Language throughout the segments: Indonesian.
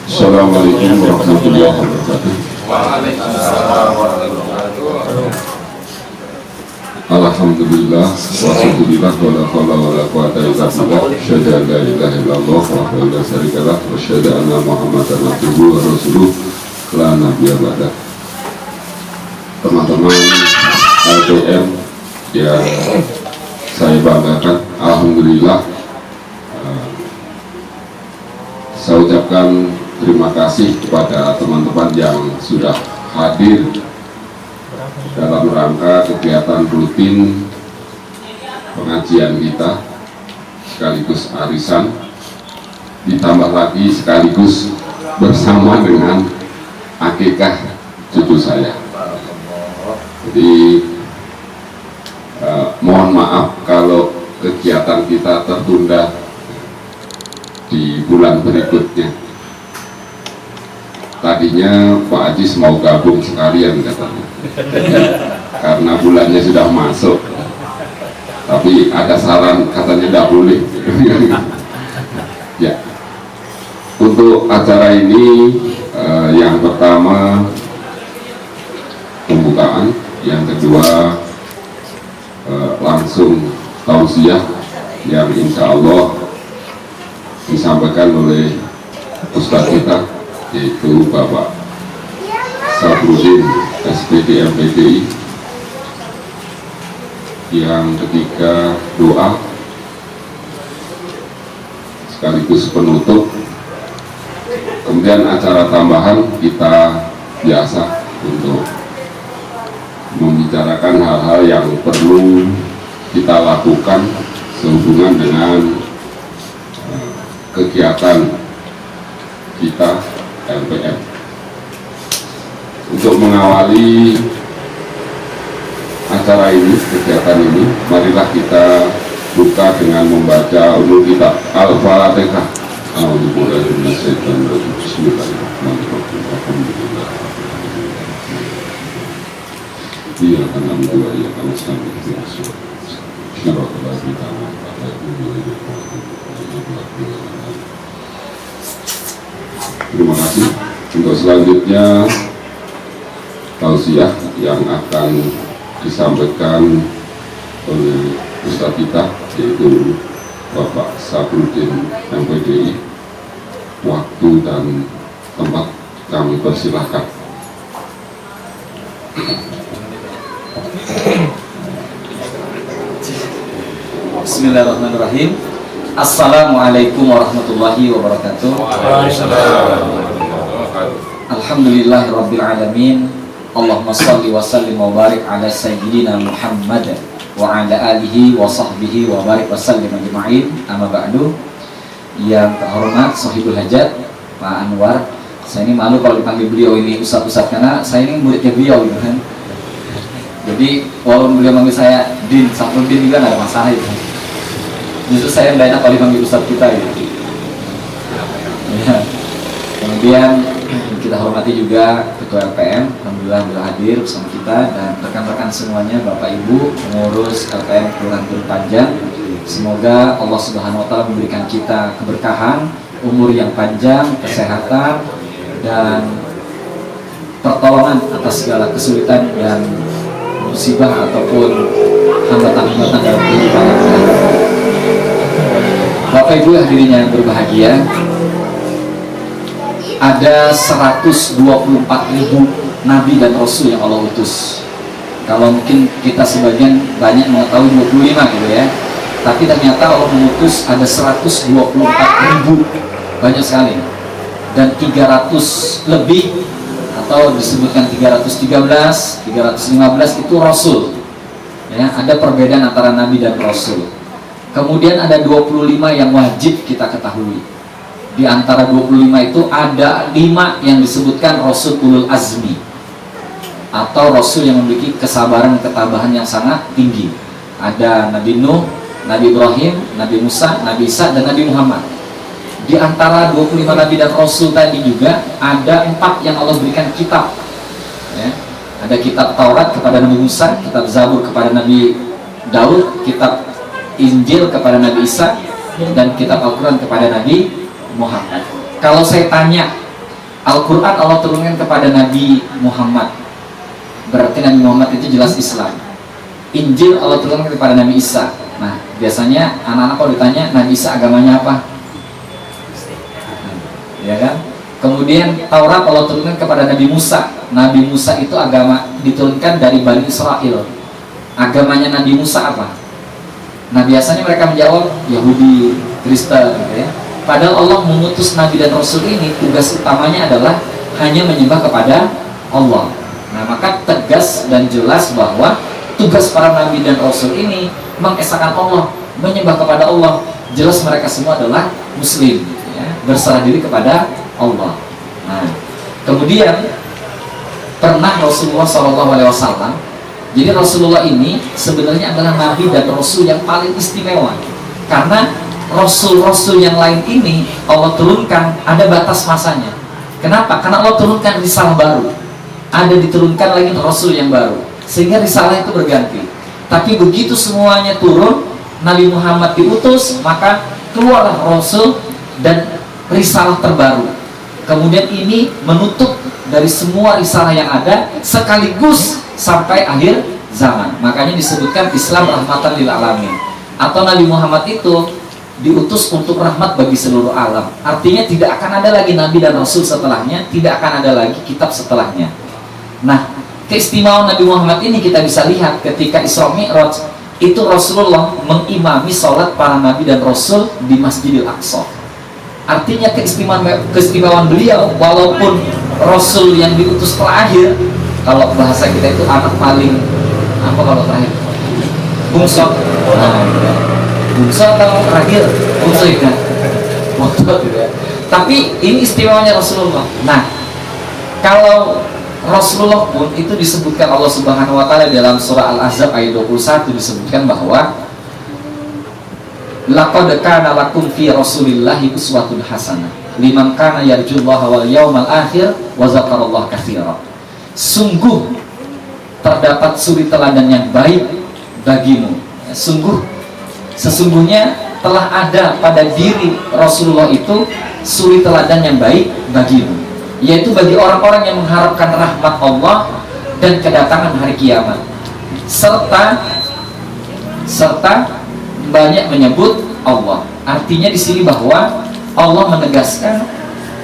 Assalamualaikum warahmatullahi wabarakatuh. Alhamdulillah wassallallahu wala haula wala quwwata illa billah. Asyhadu an la ilaha illallah wahdahu la syarikalah wa asyhadu anna Muhammadan abduhu wa rasuluh la nabiyya ba'da. Teman-teman LPM yang saya banggakan, alhamdulillah, saya ucapkan terima kasih kepada teman-teman yang sudah hadir dalam rangka kegiatan rutin pengajian kita sekaligus arisan, ditambah lagi sekaligus bersama dengan akikah cucu saya. Jadi mohon maaf kalau kegiatan kita tertunda di bulan berikutnya. Tadinya Pak Ajis mau gabung sekalian katanya, karena bulannya sudah masuk, tapi ada saran katanya tidak boleh. Ya, untuk acara ini yang pertama pembukaan, yang kedua langsung tausiah yang insya Allah disampaikan oleh Ustadz kita, yaitu Bapak Sabrudin SPD MPDI. Yang ketiga doa sekaligus penutup, kemudian acara tambahan kita biasa untuk membicarakan hal-hal yang perlu kita lakukan sehubungan dengan kegiatan kita LPM. Untuk mengawali acara ini, kegiatan ini, marilah kita buka dengan membaca ulul kitab Al-Fatihah. Iya karena dua ya karena sampai terima kasih. Untuk selanjutnya tausiah yang akan disampaikan oleh Ustadz kita, yaitu Bapak Sabrudin MPDI. Waktu dan tempat kami persilahkan. Bismillahirrahmanirrahim. Assalamualaikum warahmatullahi wabarakatuh. Alhamdulillahirabbil alamin. Allahumma shalli wa sallim wa barik ala sayyidina Muhammad wa ala alihi wa sahbihi wa barik wa sallim ajma'in. Amma ba'du. Yang terhormat Sohibul Hajat Pak Anwar, saya ini malu kalau dipanggil beliau ini ustadz karena saya ini muridnya beliau gitu kan. Jadi walaupun beliau manggil saya Din, Sabrudin juga nggak ada masalah itu. Justru saya nggak enak kalau dipanggil ustadz kita gitu. Ya. Kemudian kita hormati juga Ketua LPM, alhamdulillah sudah hadir bersama kita, dan rekan-rekan semuanya, Bapak Ibu pengurus LPM Kelurahan Teluk Panjang. Semoga Allah Subhanahu wa Ta'ala memberikan kita keberkahan, umur yang panjang, kesehatan, dan pertolongan atas segala kesulitan dan musibah ataupun hambatan-hambatan dalam kehidupan kita. Bapak Ibu hadirin yang berbahagia, ada 124.000 Nabi dan Rasul yang Allah utus. Kalau mungkin kita sebagian banyak mengetahui 25 gitu ya, tapi ternyata Allah mengutus ada 124.000, banyak sekali. Dan 300 lebih, atau disebutkan 313, 315 itu Rasul ya, ada perbedaan antara Nabi dan Rasul. Kemudian ada 25 yang wajib kita ketahui. Di antara 25 itu ada 5 yang disebutkan Rasul Ulul Azmi, atau Rasul yang memiliki kesabaran ketabahan yang sangat tinggi. Ada Nabi Nuh, Nabi Ibrahim, Nabi Musa, Nabi Isa, dan Nabi Muhammad. Di antara 25 Nabi dan Rasul tadi juga ada 4 yang Allah berikan kitab ya. Ada kitab Taurat kepada Nabi Musa, kitab Zabur kepada Nabi Daud, kitab Injil kepada Nabi Isa, dan kitab Al-Quran kepada Nabi Muhammad. Kalau saya tanya Al-Quran Allah turunkan kepada Nabi Muhammad, berarti Nabi Muhammad itu jelas Islam. Injil Allah turunkan kepada Nabi Isa. Nah, biasanya anak-anak kalau ditanya Nabi Isa agamanya apa? Ya kan? Kemudian Taurat Allah turunkan kepada Nabi Musa. Nabi Musa itu agama diturunkan dari Bani Israel. Agamanya Nabi Musa apa? Nah, biasanya mereka menjawab Yahudi, Kristen, gitu ya. Padahal Allah mengutus Nabi dan Rasul ini, tugas utamanya adalah hanya menyembah kepada Allah. Nah, maka tegas dan jelas bahwa tugas para Nabi dan Rasul ini mengesahkan Allah, menyembah kepada Allah. Jelas mereka semua adalah Muslim, ya, berserah diri kepada Allah. Nah, kemudian pernah Rasulullah SAW, jadi Rasulullah ini sebenarnya adalah Nabi dan Rasul yang paling istimewa, karena Rasul-Rasul yang lain ini Allah turunkan ada batas masanya. Kenapa? Karena Allah turunkan risalah baru, ada diturunkan lagi Rasul yang baru, sehingga risalah itu berganti. Tapi begitu semuanya turun, Nabi Muhammad diutus, maka keluarlah Rasul dan risalah terbaru. Kemudian ini menutup dari semua risalah yang ada sekaligus sampai akhir zaman. Makanya disebutkan Islam rahmatan lil alamin, atau Nabi Muhammad itu diutus untuk rahmat bagi seluruh alam. Artinya tidak akan ada lagi Nabi dan Rasul setelahnya, tidak akan ada lagi kitab setelahnya. Nah, keistimewaan Nabi Muhammad ini kita bisa lihat ketika Isra Mi'raj, itu Rasulullah mengimami sholat para Nabi dan Rasul di Masjidil Aqsa. Artinya keistimewaan beliau, walaupun Rasul yang diutus terakhir, kalau bahasa kita itu anak paling apa kalau terakhir? Bungsu. Nah, ya. Bungsu atau terakhir? Bungsu ya. Tapi ini istimewanya Rasulullah. Nah, kalau Rasulullah pun itu disebutkan Allah Subhanahu wa taala dalam surah Al-Ahzab ayat 21, disebutkan bahwa laqad kana lakum fi Rasulillahi uswatun hasanah liman kana yarjullaha wal yawmal akhir wa dzakarallaha katsiran. Sungguh terdapat suri teladan yang baik bagimu. Sesungguhnya telah ada pada diri Rasulullah itu suri teladan yang baik bagimu, yaitu bagi orang-orang yang mengharapkan rahmat Allah dan kedatangan hari kiamat, serta banyak menyebut Allah. Artinya di sini bahwa Allah menegaskan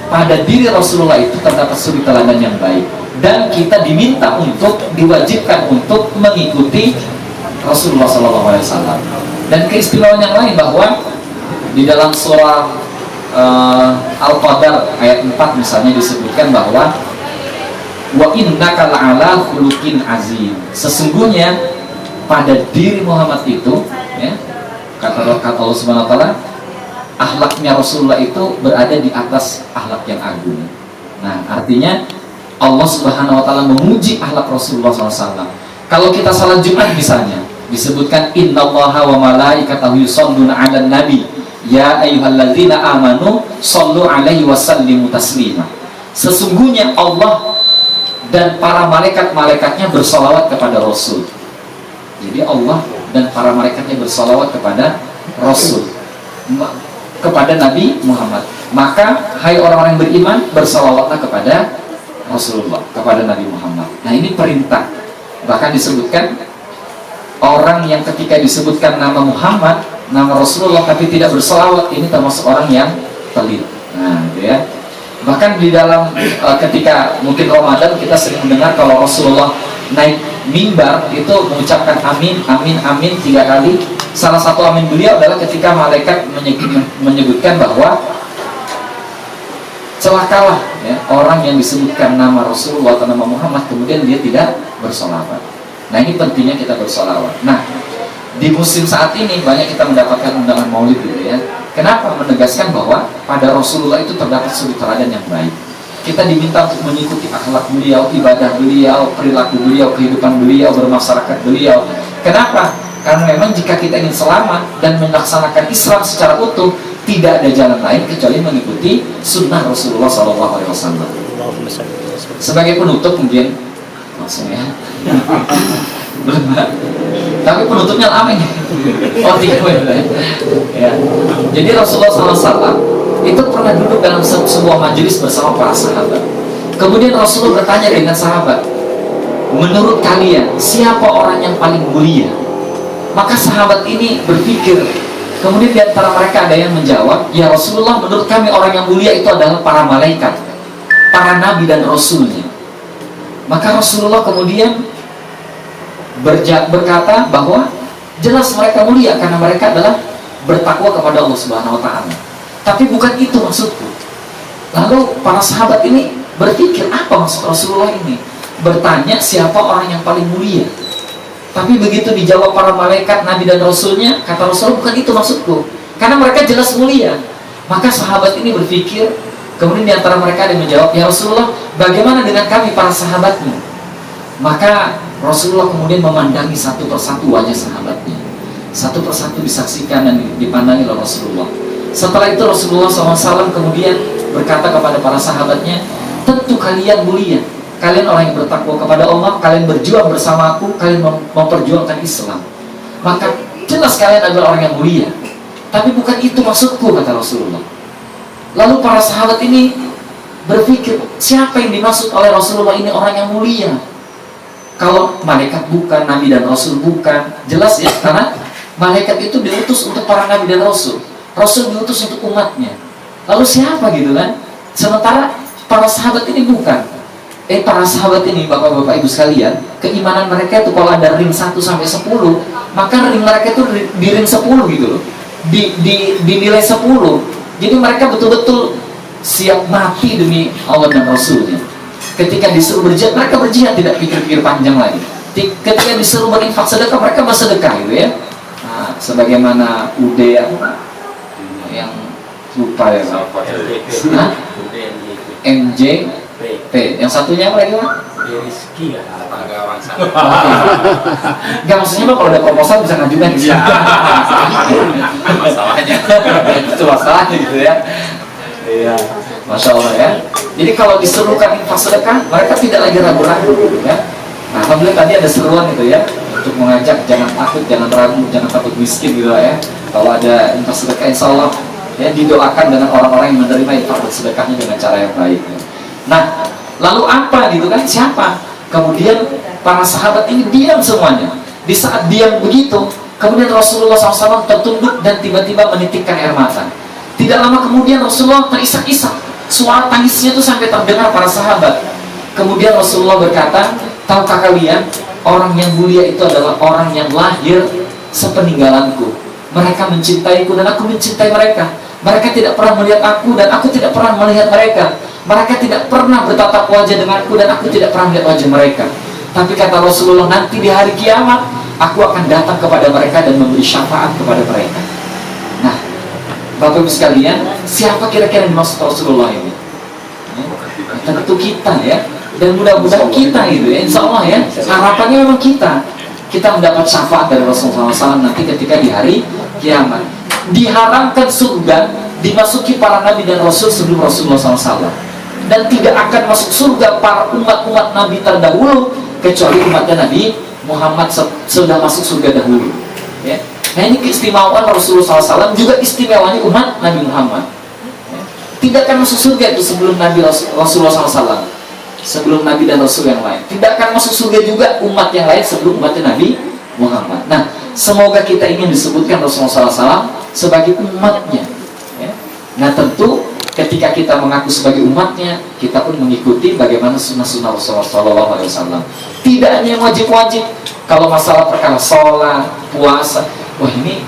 pada diri Rasulullah itu terdapat suri teladan yang baik, dan kita diminta untuk diwajibkan untuk mengikuti Rasulullah SAW. Dan keistimewaan yang lain bahwa di dalam surah Al-Qadar ayat 4 misalnya disebutkan bahwa wa innaka la'ala khuluqin azim. Sesungguhnya pada diri Muhammad itu, ya, kata Allah Subhanahu wa taala, akhlaknya Rasulullah itu berada di atas akhlak yang agung. Nah, artinya Allah Subhanahu wa taala memuji akhlak Rasulullah SAW. Kalau kita salat Jumat misalnya, disebutkan innallaha wa malaikatahu yusholluna 'alan nabi ya ayyuhalladzina amanu shollu 'alaihi wa sallimu taslima. Sesungguhnya Allah dan para malaikat-malaikatnya bersolawat kepada Rasul. Jadi Allah dan para malaikatnya bersolawat kepada Rasul, kepada Nabi Muhammad. Maka hai orang-orang yang beriman, bersolawatlah kepada Rasulullah, kepada Nabi Muhammad. Nah, ini perintah. Bahkan disebutkan orang yang ketika disebutkan nama Muhammad, nama Rasulullah tapi tidak bersolawat, ini termasuk orang yang pelit. Nah, gitu ya. Bahkan di dalam ketika mungkin Ramadan kita sering mendengar kalau Rasulullah naik mimbar itu mengucapkan amin, amin, amin 3 kali. Salah satu amin beliau adalah ketika malaikat menyebutkan bahwa celakalah, ya, orang yang disebutkan nama Rasulullah atau nama Muhammad kemudian dia tidak bersolawat. Nah, ini pentingnya kita bersolawat. Nah, di musim saat ini banyak kita mendapatkan undangan maulid gitu ya. Kenapa? Menegaskan bahwa pada Rasulullah itu terdapat suri teladan yang baik. Kita diminta untuk mengikuti akhlak beliau, ibadah beliau, perilaku beliau, kehidupan beliau, bermasyarakat beliau. Kenapa? Karena memang jika kita ingin selamat dan melaksanakan Islam secara utuh, tidak ada jalan lain kecuali mengikuti sunnah Rasulullah SAW. Sebagai penutup mungkin langsung ya. Tapi penutupnya amin. Oh, tidak boleh. Ya. Jadi Rasulullah SAW itu pernah duduk dalam sebuah majelis bersama para sahabat. Kemudian Rasulullah bertanya dengan sahabat, menurut kalian siapa orang yang paling mulia? Maka sahabat ini berpikir. Kemudian di antara mereka ada yang menjawab, ya Rasulullah, menurut kami orang yang mulia itu adalah para malaikat, para nabi dan rasulnya. Maka Rasulullah kemudian berkata bahwa jelas mereka mulia karena mereka adalah bertakwa kepada Allah Subhanahu wa Ta'ala. Tapi bukan itu maksudku. Lalu para sahabat ini berpikir, apa maksud Rasulullah ini? Bertanya siapa orang yang paling mulia. Tapi begitu dijawab para malaikat, nabi dan rasulnya, kata Rasulullah, bukan itu maksudku. Karena mereka jelas mulia. Maka sahabat ini berpikir, kemudian di antara mereka ada yang menjawab, ya Rasulullah, bagaimana dengan kami para sahabatmu? Maka Rasulullah kemudian memandangi satu persatu wajah sahabatnya. Satu persatu disaksikan dan dipandangi oleh Rasulullah. Setelah itu Rasulullah SAW kemudian berkata kepada para sahabatnya, tentu kalian mulia, kalian orang yang bertakwa kepada Allah, kalian berjuang bersama aku, kalian memperjuangkan Islam, maka jelas kalian adalah orang yang mulia. Tapi bukan itu maksudku, kata Rasulullah. Lalu para sahabat ini berpikir, siapa yang dimaksud oleh Rasulullah ini orang yang mulia? Kalau malaikat bukan, nabi dan rasul bukan, jelas ya, karena malaikat itu diutus untuk para nabi dan rasul, rasul diutus untuk umatnya. Lalu siapa gitu kan? Sementara para sahabat ini bukan. Para sahabat ini, bapak-bapak ibu sekalian, keimanan mereka itu kalau ada ring 1 sampai 10, maka ring mereka itu di ring 10 gitu loh. Di nilai 10. Jadi mereka betul-betul siap mati demi Allah dan Rasulnya. Ketika disuruh berjihad, mereka berjihad, tidak pikir-pikir panjang lagi. Ketika disuruh berinfak sedekah, mereka bersedekah gitu ya. Nah, sebagaimana Ude yang lupa ya, nah, MJP, yang satunya apa lagi Pak? Rizky ya, agak orang sana. Enggak, maksudnya Pak kalau ada proposal bisa ngajukan di sini. Masalahnya. Itu masalahnya gitu ya. Iya, Masya Allah ya. Jadi kalau disuruhkan infak sedekah, mereka tidak lagi ragu-ragu gitu ya. Nah, alhamdulillah tadi ada seruan itu ya, untuk mengajak jangan takut, jangan ragu, jangan takut miskin gitu ya. Kalau ada infak sedekah, insya Allah ya didoakan dengan orang-orang yang menerima infak sedekahnya dengan cara yang baik ya. Nah, lalu apa gitu kan? Siapa? Kemudian para sahabat ini diam semuanya. Di saat diam begitu, kemudian Rasulullah SAW tertunduk dan tiba-tiba menitikkan air mata. Tidak lama kemudian Rasulullah terisak-isak, suara tangisnya itu sampai terdengar para sahabat. Kemudian Rasulullah berkata, tahukah kalian, orang yang mulia itu adalah orang yang lahir sepeninggalanku. Mereka mencintaiku dan aku mencintai mereka. Mereka tidak pernah melihat aku dan aku tidak pernah melihat mereka. Mereka tidak pernah bertatap wajah denganku dan aku tidak pernah melihat wajah mereka. Tapi kata Rasulullah, nanti di hari kiamat aku akan datang kepada mereka dan memberi syafaat kepada mereka. Nah, Bapak Ibu sekalian, siapa kira-kira yang dimaksud Rasulullah ini? Ya, tentu kita ya. Dan mudah-mudahan kita gitu ya, insya Allah ya. Harapannya memang kita mendapat syafaat dari Rasulullah SAW nanti ketika di hari kiamat. Diharamkan surga dimasuki para nabi dan rasul sebelum Rasulullah SAW, dan tidak akan masuk surga para umat-umat nabi terdahulu kecuali umatnya Nabi Muhammad sudah masuk surga dahulu ya. Nah, ini keistimewaan Rasulullah SAW, juga istimewanya umat Nabi Muhammad ya. Tidak akan masuk surga itu sebelum Nabi Rasulullah SAW, sebelum Nabi dan Rasul yang lain. Tidak akan masuk surga juga umat yang lain sebelum umatnya Nabi Muhammad. Nah, semoga kita ingin disebutkan Rasulullah SAW sebagai umatnya ya. Nah, tentu ketika kita mengaku sebagai umatnya, kita pun mengikuti bagaimana sunnah-sunnah Rasulullah SAW. Tidak hanya yang wajib-wajib. Kalau masalah perkara sholat, puasa, wah ini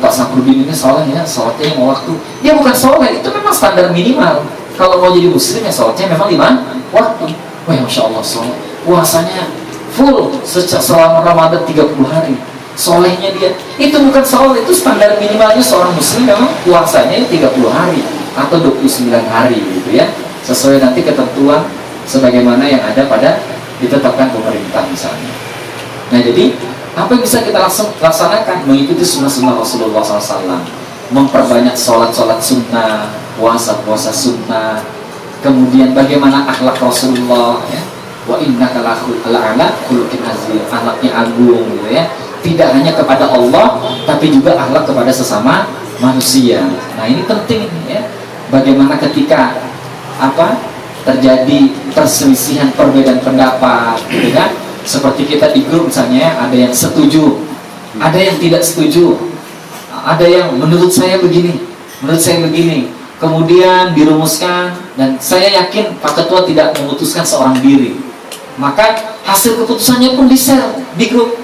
Pak Sakrudin ini sholatnya yang waktu. Ya bukan sholat, itu memang standar minimal. Kalau mau jadi muslim ya sholatnya memang 5 waktu. Wah, Masya Allah, sholat, puasanya full selama Ramadan 30 hari. Solehnya dia, itu bukan sholat, itu standar minimalnya seorang muslim memang puasanya 30 hari atau 29 hari gitu ya, sesuai nanti ketentuan sebagaimana yang ada pada ditetapkan pemerintah misalnya. Nah, jadi apa yang bisa kita laksanakan? Mengikuti sunnah-sunnah Rasulullah SAW, memperbanyak sholat-sholat sunnah, puasa-puasa sunnah, kemudian bagaimana akhlak Rasulullah ya. Wa innaka la'ala khuluqin azim, akhlaknya agung gitu ya. Tidak hanya kepada Allah, tapi juga akhlak kepada sesama manusia. Nah, ini penting ya. Bagaimana ketika terjadi perselisihan, perbedaan pendapat, gitu kan? Seperti kita di grup misalnya, ada yang setuju, ada yang tidak setuju, ada yang menurut saya begini, menurut saya begini. Kemudian dirumuskan, dan saya yakin Pak Ketua tidak memutuskan seorang diri. Maka hasil keputusannya pun di-share di grup.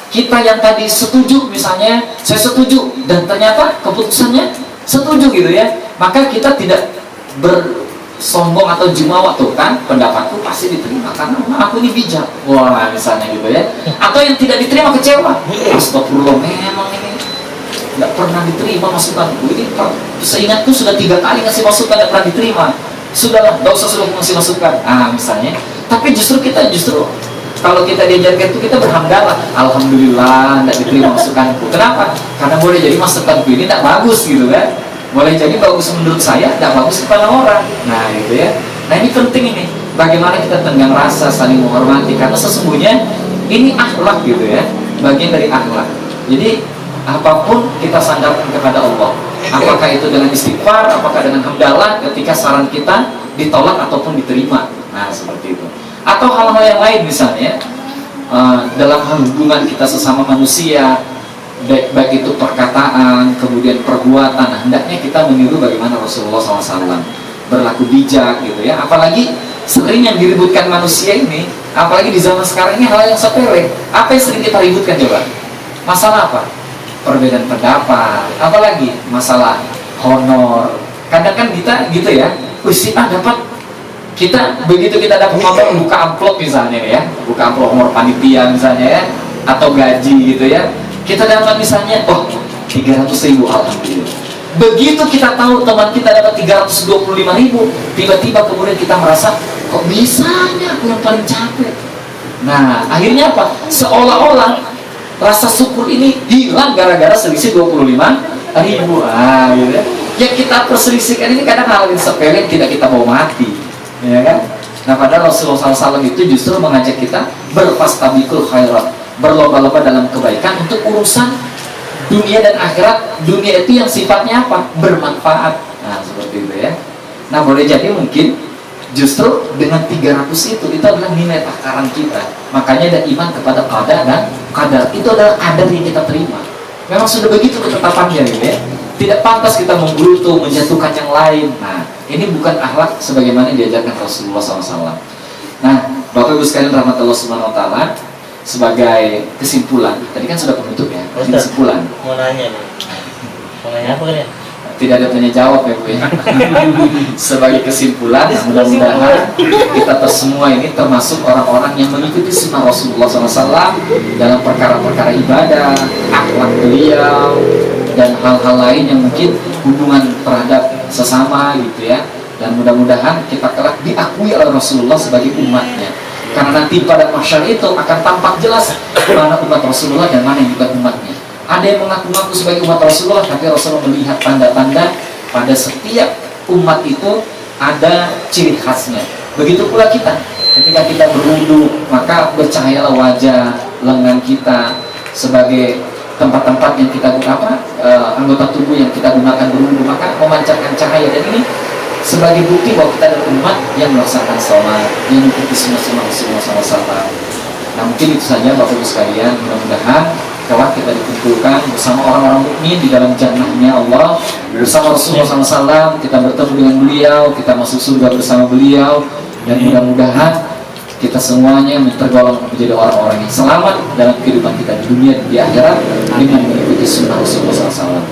Kita yang tadi setuju misalnya, saya setuju, dan ternyata keputusannya setuju gitu ya. Maka kita tidak bersombong atau jumawa, tuh kan pendapatku pasti diterima karena aku ini bijak, wah misalnya gitu ya. Atau yang tidak diterima kecewa, astagfirullah, memang ini tidak pernah diterima masukanku ini, seingatku sudah 3 kali ngasih masukan tidak pernah diterima, sudahlah, tidak usah sudah ngasih masukan, misalnya. Tapi justru kalau kita diajarkan itu kita berhamdalah, alhamdulillah tidak diterima masukanku. Kenapa? Karena boleh jadi masukanku ini tidak bagus gitu kan, boleh jadi bagus menurut saya, tidak bagus kepada orang. Nah gitu ya. Nah ini penting, ini bagaimana kita tenggang rasa, saling menghormati, karena sesungguhnya ini akhlak gitu ya, bagian dari akhlak. Jadi apapun kita sandarkan kepada Allah, apakah itu dengan istighfar, apakah dengan hamdalah ketika saran kita ditolak ataupun diterima. Nah seperti itu. Atau hal-hal yang lain misalnya, dalam hal hubungan kita sesama manusia, baik itu perkataan, kemudian perbuatan. Nah, hendaknya kita meniru bagaimana Rasulullah SAW berlaku bijak gitu ya. Apalagi sering yang diributkan manusia ini, apalagi di zaman sekarang ini, hal yang sepele. Apa yang sering kita ributkan coba? Masalah apa? Perbedaan pendapat. Apalagi masalah honor. Kadang kan kita gitu ya, dapat, kita begitu kita dapat honor, buka amplop misalnya ya, buka amplop honor panitia misalnya ya, atau gaji gitu ya, kita dapat misalnya 300.000, alhamdulillah. Begitu kita tahu teman kita dapat 325.000, tiba-tiba kemudian kita merasa, kok bisanya aku yang paling capek. Nah akhirnya apa? Seolah-olah rasa syukur ini hilang gara-gara selisih 25.000. Gitu ya. Yang kita perselisihkan ini kadang hal yang sepele yang tidak kita mau mati, ya kan? Nah padahal Rasulullah SAW itu justru mengajak kita berfastabiqul khairat, berlomba-lomba dalam kebaikan untuk urusan dunia dan akhirat. Dunia itu yang sifatnya apa? Bermanfaat. Nah seperti itu ya. Nah boleh jadi mungkin justru dengan 300 itu adalah nilai takaran kita. Makanya ada iman kepada qada dan qadar. Itu adalah qadar yang kita terima. Memang sudah begitu ketetapannya gitu ya. Tidak pantas kita menggerutu, menjatuhkan yang lain. Nah, ini bukan akhlak sebagaimana diajarkan Rasulullah SAW. Nah, Bapak Ibu sekalian rahmatullah subhanahu wa ta'ala, sebagai kesimpulan, tadi kan sudah penutup ya, kesimpulan. Mau nanya nih. Mau nanya apa kan ya? Tidak ada tanya jawab ya Bu ya. Sebagai kesimpulan, mudah-mudahan kita semua ini termasuk orang-orang yang mengikuti sunnah Rasulullah SAW dalam perkara-perkara ibadah, akhlak beliau, dan hal-hal lain yang mungkin hubungan terhadap sesama gitu ya. Dan mudah-mudahan kita kelak diakui oleh Rasulullah sebagai umatnya. Karena nanti pada mahsyar itu akan tampak jelas mana umat Rasulullah dan mana yang bukan umatnya. Ada yang mengaku-ngaku sebagai umat Rasulullah, tapi Rasulullah melihat tanda-tanda pada setiap umat itu ada ciri khasnya. Begitu pula kita, ketika kita berwudu, maka bercahayalah wajah, lengan kita sebagai tempat-tempat yang kita gunakan, anggota tubuh yang kita gunakan berwudu, maka memancarkan cahaya. Dan ini sebagai bukti bahwa kita adalah umat yang melaksanakan sholat, yang mengikuti sunnah-sunnah Rasulullah SAW. Nah mungkin itu saja Bapak Ibu sekalian, mudah-mudahan kelak kita dikumpulkan bersama orang-orang mukmin di dalam jannahnya Allah, bersama Rasulullah SAW, kita bertemu dengan beliau, kita masuk surga bersama beliau, dan mudah-mudahan kita semuanya tergolong menjadi orang-orang yang selamat dalam kehidupan kita di dunia dan di akhirat dengan mengikuti sunnah Rasulullah SAW.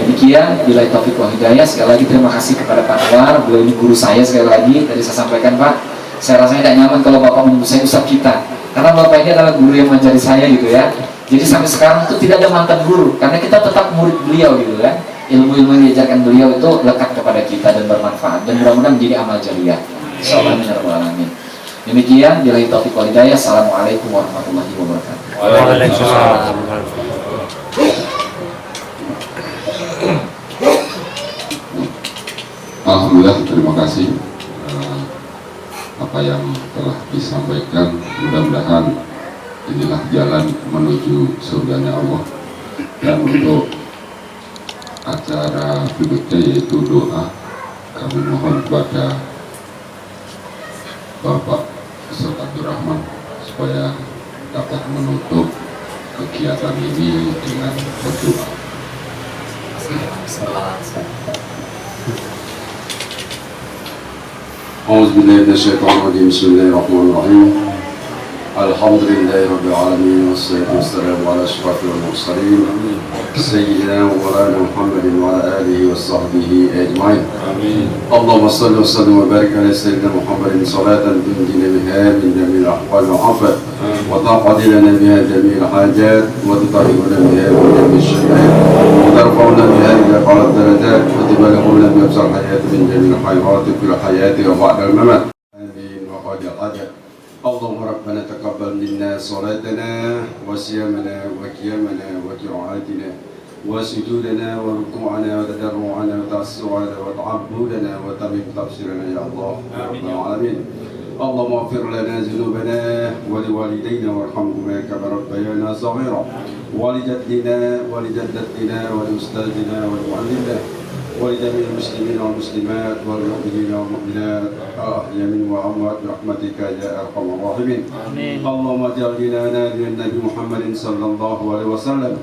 Demikian, bila taufik wa hidayah. Sekali lagi terima kasih kepada Pak Anwar, beliau ini guru saya. Sekali lagi tadi saya sampaikan Pak, saya rasanya tidak nyaman kalau Bapak menyebut saya ustaz kita, karena Bapak ini adalah guru yang mengajari saya gitu ya. Jadi sampai sekarang itu tidak ada mantan guru, karena kita tetap murid beliau gitu kan. Ilmu-ilmu yang diajarkan beliau itu lekat kepada kita dan bermanfaat, dan mudah-mudahan menjadi amal jariah. Insyaallah amin ya rabbal alamin. Demikian, billahi taufiq wal hidayah. Assalamualaikum warahmatullahi wabarakatuh. Waalaikumsalam. Alhamdulillah, terima kasih apa yang telah disampaikan. Mudah-mudahan inilah jalan menuju surganya Allah. Dan untuk acara berikutnya yaitu doa, kami mohon kepada Bapak Ustaz Abdurrahman supaya dapat menutup kegiatan ini dengan berdoa. A'udzubillahi minasyaitonir rajim. Bismillahirrahmanirrahim. Alhamdulillahi rabbil alamin wassalatu wassalamu ala asyrafil mursalin sayyidina wa maulana Muhammadin wa ala alihi wa sahbihi ajma'in. Amin. Allahumma shalli wa sallim wa barik ala sayyidina Muhammadin salatan tunjina biha min jamil ahwal wa afat wa taqdi lana biha jamil hajat wa tutahhiruna biha min jamil shay'at wa tarfa'una biha ila a'la darajat wa tubalighuna bi afsal hayat min jamil khairat fil hayati wa ba'da al-mamat. Amin wa qad qadar. اللهم ربنا تقبل منا صلاتنا وصيامنا وقيامنا وقراءاتنا وسجودنا وركوعنا وتضرعنا وتعصرنا وتعبدنا وتمم تبصيرنا يا الله رب العالمين. اللهم اغفر لنا ذنوبنا ولوالدينا وارحمهما كما ربيانا صغيرا ولجدنا ولجدتنا ولاستاذنا ولمعلمنا ولجميع المسلمين والمسلمات والمؤمنين والمؤمنات الأحياء منهم وأموات برحمتك يا أرحم الراحمين. اللهم اجعل ديننا دين النبي محمد صلى الله عليه وسلم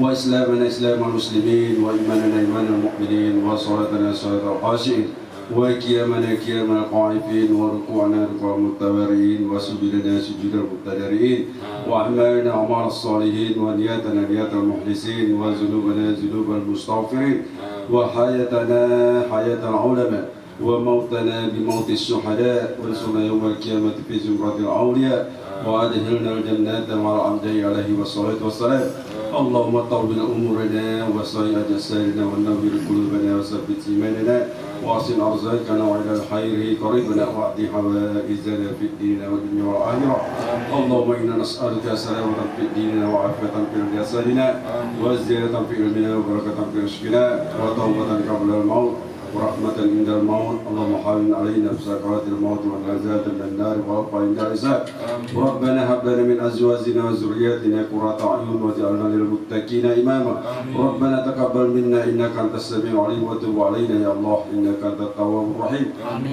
وإسلامنا إسلام المسلمين وإيماننا إيمان المؤمنين وصلاتنا صلاة الخاشعين وقيامنا قيام القائفين وركوعنا ركوع المتضرعين وسجودنا سجود المتضرعين وأعمالنا أعمال الصالحين ونياتنا نيات المخلصين وذنوبنا ذنوب المستغفرين وحياتنا حياة العلماء وموتنا بموت الشهداء وانصرنا يوم القيامة في زمرة الأولياء وأدخلنا الجنة مع الأنبياء عليه الصلاة والسلام. اللهم طول أمورنا وسيء جسالنا ونور قلوبنا وثبت إيماننا واحسن أرزاقنا وإلى الخير قريبنا واعط حوائجنا في الدين والدنيا والآخرة. اللهم إنا نسألك سلامة في ديننا وعافية في جسدنا وزيادة في علمنا وبركة في رزقنا وتوبة قبل الموت ورحمة عند الموت. اللهم حاول علينا بسكرات الموت والنجاة من النار ووقع عند الحساب. ربنا هب لنا من أزواجنا وذرياتنا قرة أعين واجعلنا للمتقين إماما. ربنا تقبل منا إنك أنت السميع العليم وتب علينا يا الله إنك أنت التواب الرحيم.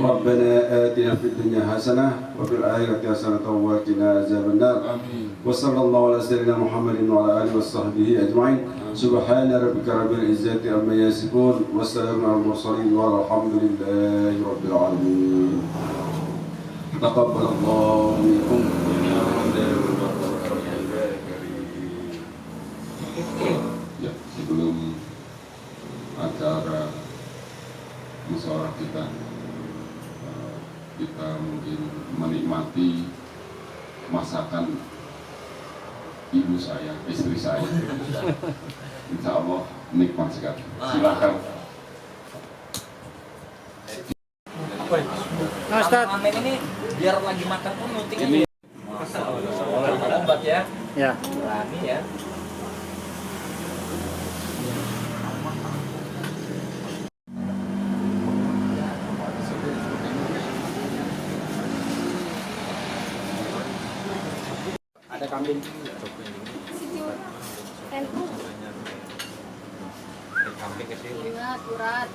ربنا آتنا في الدنيا حسنة وفي الآخرة حسنة وقنا عذاب النار. وصلى الله على سيدنا محمد وعلى آله وصحبه أجمعين. سبحان ربك رب العزة عما يصفون والسلام على المرسلين والحمد لله رب العالمين. تقبل الله منكم. Ya, sebelum acara musyawarah kita mungkin menikmati masakan ibu saya, istri saya. Insya Allah nikmat sekali. Silakan. Nah, Ustaz, Amin ini biar lagi makan pun nuting ini. Obat ya. Ya. Berani ya. Ada kambing. Kambing ke sini. Urat.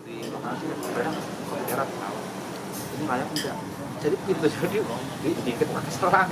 Di lokasi daerah ini layak tidak. Jadi pintu jadi dikit pakai serang.